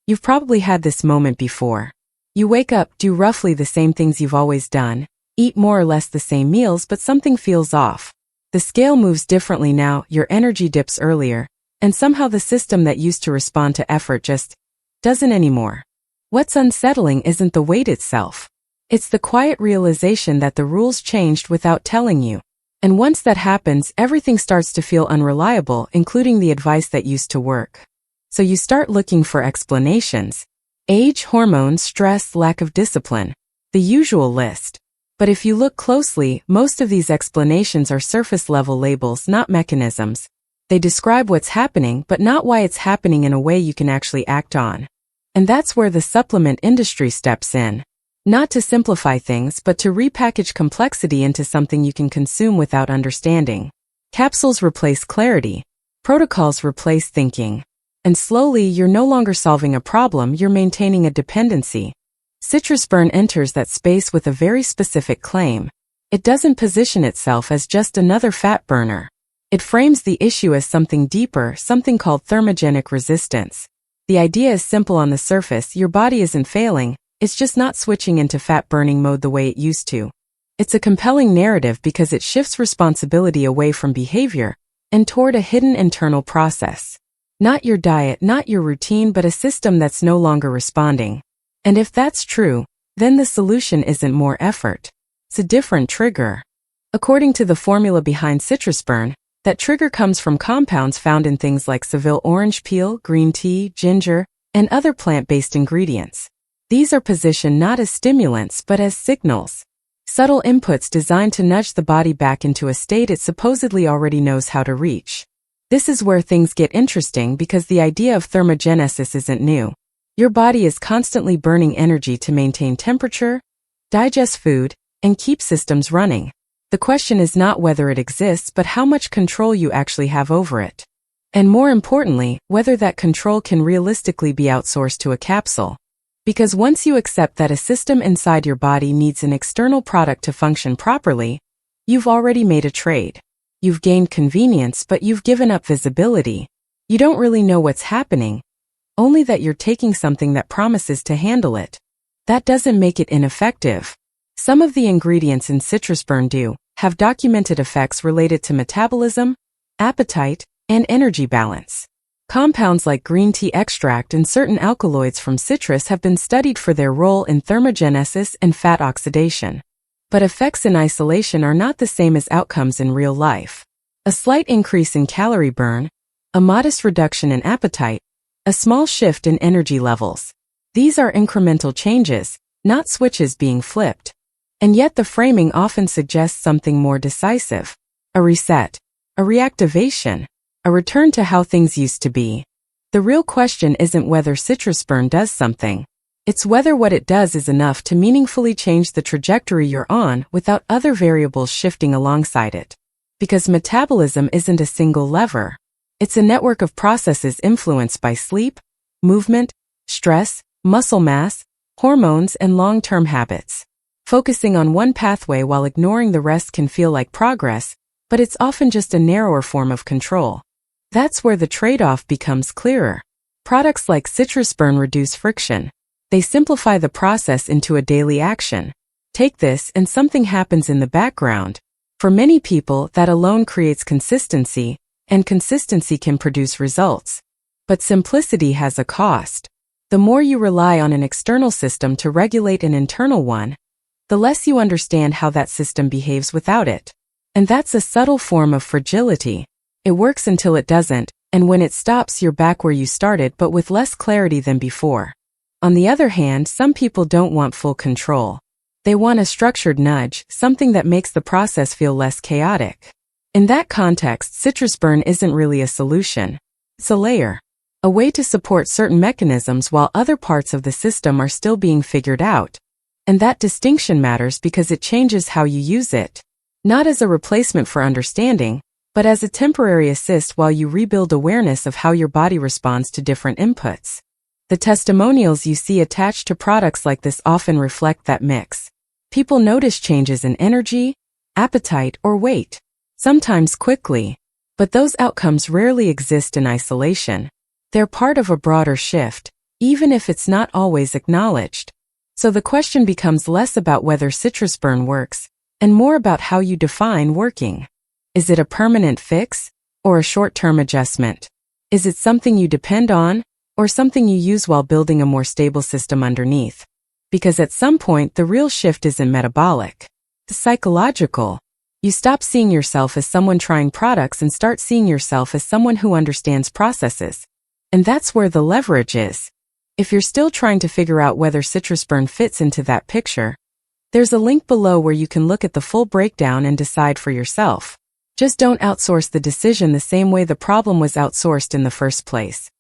You've probably had this moment before. You wake up, do roughly the same things you've always done, eat more or less the same meals, but something feels off. The scale moves differently now, your energy dips earlier, and somehow the system that used to respond to effort just doesn't anymore. What's unsettling isn't the weight itself. It's the quiet realization that the rules changed without telling you. And once that happens, everything starts to feel unreliable, including the advice that used to work. So you start looking for explanations. Age, hormones, stress, lack of discipline. The usual list. But if you look closely, most of these explanations are surface-level labels, not mechanisms. They describe what's happening, but not why it's happening in a way you can actually act on. And that's where the supplement industry steps in. Not to simplify things, but to repackage complexity into something you can consume without understanding. Capsules replace clarity. Protocols replace thinking. And slowly, you're no longer solving a problem, you're maintaining a dependency. CitrusBurn enters that space with a very specific claim. It doesn't position itself as just another fat burner. It frames the issue as something deeper, something called thermogenic resistance. The idea is simple on the surface: your body isn't failing, it's just not switching into fat-burning mode the way it used to. It's a compelling narrative because it shifts responsibility away from behavior and toward a hidden internal process. Not your diet, not your routine, but a system that's no longer responding. And if that's true, then the solution isn't more effort. It's a different trigger. According to the formula behind CitrusBurn, that trigger comes from compounds found in things like Seville orange peel, green tea, ginger, and other plant-based ingredients. These are positioned not as stimulants but as signals. Subtle inputs designed to nudge the body back into a state it supposedly already knows how to reach. This is where things get interesting because the idea of thermogenesis isn't new. Your body is constantly burning energy to maintain temperature, digest food, and keep systems running. The question is not whether it exists but how much control you actually have over it. And more importantly, whether that control can realistically be outsourced to a capsule. Because once you accept that a system inside your body needs an external product to function properly, you've already made a trade. You've gained convenience, but you've given up visibility. You don't really know what's happening, only that you're taking something that promises to handle it. That doesn't make it ineffective. Some of the ingredients in CitrusBurn do have documented effects related to metabolism, appetite, and energy balance. Compounds like green tea extract and certain alkaloids from citrus have been studied for their role in thermogenesis and fat oxidation. But effects in isolation are not the same as outcomes in real life. A slight increase in calorie burn, a modest reduction in appetite, a small shift in energy levels. These are incremental changes, not switches being flipped. And yet the framing often suggests something more decisive. A reset, a reactivation, a return to how things used to be. The real question isn't whether CitrusBurn does something. It's whether what it does is enough to meaningfully change the trajectory you're on without other variables shifting alongside it. Because metabolism isn't a single lever. It's a network of processes influenced by sleep, movement, stress, muscle mass, hormones, and long-term habits. Focusing on one pathway while ignoring the rest can feel like progress, but it's often just a narrower form of control. That's where the trade-off becomes clearer. Products like CitrusBurn reduce friction. They simplify the process into a daily action. Take this and something happens in the background. For many people, that alone creates consistency, and consistency can produce results. But simplicity has a cost. The more you rely on an external system to regulate an internal one, the less you understand how that system behaves without it. And that's a subtle form of fragility. It works until it doesn't, and when it stops, you're back where you started but with less clarity than before. On the other hand, some people don't want full control. They want a structured nudge, something that makes the process feel less chaotic. In that context, CitrusBurn isn't really a solution. It's a layer. A way to support certain mechanisms while other parts of the system are still being figured out. And that distinction matters because it changes how you use it. Not as a replacement for understanding, but as a temporary assist while you rebuild awareness of how your body responds to different inputs. The testimonials you see attached to products like this often reflect that mix. People notice changes in energy, appetite, or weight, sometimes quickly, but those outcomes rarely exist in isolation. They're part of a broader shift, even if it's not always acknowledged. So the question becomes less about whether CitrusBurn works, and more about how you define working. Is it a permanent fix, or a short-term adjustment? Is it something you depend on, or something you use while building a more stable system underneath? Because at some point the real shift isn't metabolic. It's psychological. You stop seeing yourself as someone trying products and start seeing yourself as someone who understands processes. And that's where the leverage is. If you're still trying to figure out whether CitrusBurn fits into that picture, there's a link below where you can look at the full breakdown and decide for yourself. Just don't outsource the decision the same way the problem was outsourced in the first place.